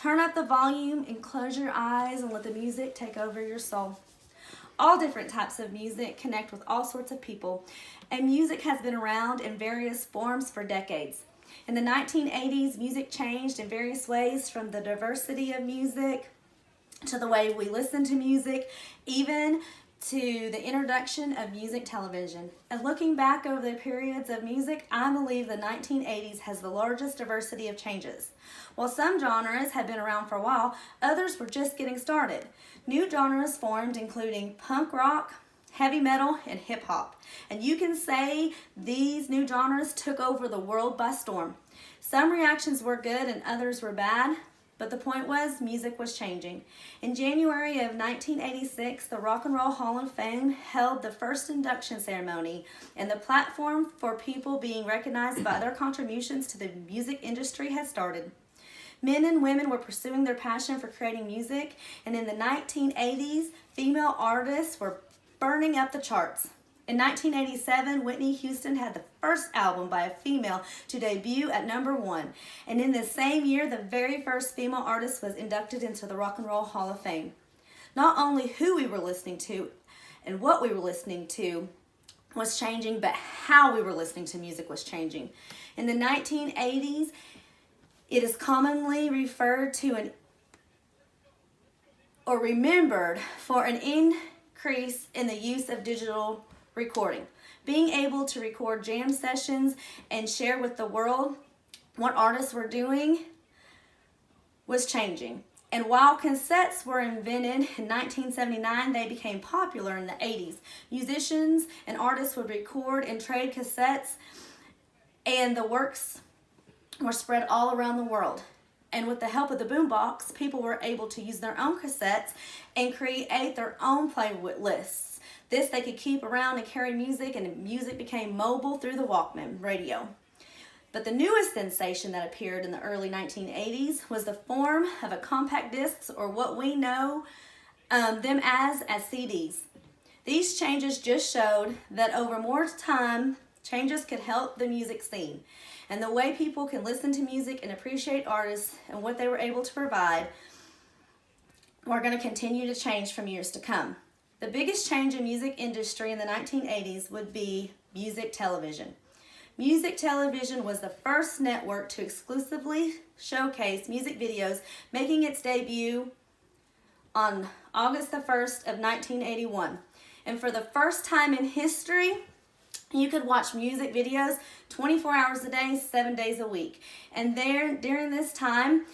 Turn up the volume and close your eyes and let the music take over your soul. All different types of music connect with all sorts of people, and music has been around in various forms for decades. In the 1980s, music changed in various ways, from the diversity of music to the way we listen to music, even to the introduction of music television. And looking back over the periods of music, I believe the 1980s has the largest diversity of changes. While some genres had been around for a while, others were just getting started. New genres formed, including punk rock, heavy metal, and hip hop. And you can say these new genres took over the world by storm. Some reactions were good and others were bad, but the point was music was changing. In January of 1986, the Rock and Roll Hall of Fame held the first induction ceremony, and the platform for people being recognized by their contributions to the music industry had started. Men and women were pursuing their passion for creating music, and in the 1980s, female artists were burning up the charts. In 1987, Whitney Houston had the first album by a female to debut at #1. And in the same year, the very first female artist was inducted into the Rock and Roll Hall of Fame. Not only who we were listening to and what we were listening to was changing, but how we were listening to music was changing. In the 1980s, it is commonly referred to or remembered for an increase in the use of digital recording. Being able to record jam sessions and share with the world what artists were doing was changing. And while cassettes were invented in 1979, they became popular in the 80s. Musicians and artists would record and trade cassettes, and the works were spread all around the world. And with the help of the boombox, people were able to use their own cassettes and create their own playlists. This they could keep around and carry music, and music became mobile through the Walkman radio. But the newest sensation that appeared in the early 1980s was the form of a compact discs, or what we know them as CDs. These changes just showed that over more time, changes could help the music scene. And the way people can listen to music and appreciate artists and what they were able to provide were going to continue to change from years to come. The biggest change in music industry in the 1980s would be music television. Music television was the first network to exclusively showcase music videos, making its debut on August the 1st of 1981. And for the first time in history, you could watch music videos 24 hours a day, 7 days a week. And during this time,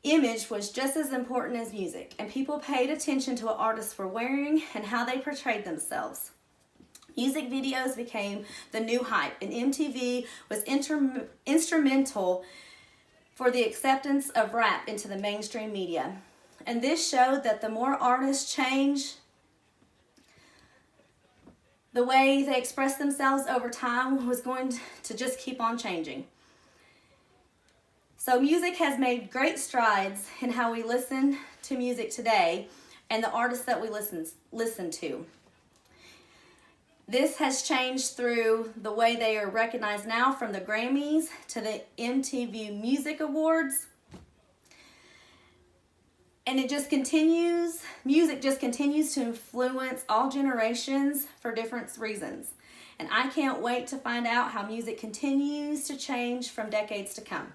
image was just as important as music, and people paid attention to what artists were wearing and how they portrayed themselves. Music videos became the new hype, and MTV was instrumental for the acceptance of rap into the mainstream media. And this showed that the more artists change the way they express themselves over time was going to just keep on changing. So music has made great strides in how we listen to music today and the artists that we listen to. This has changed through the way they are recognized now, from the Grammys to the MTV Music Awards. And it just continues, music just continues to influence all generations for different reasons. And I can't wait to find out how music continues to change from decades to come.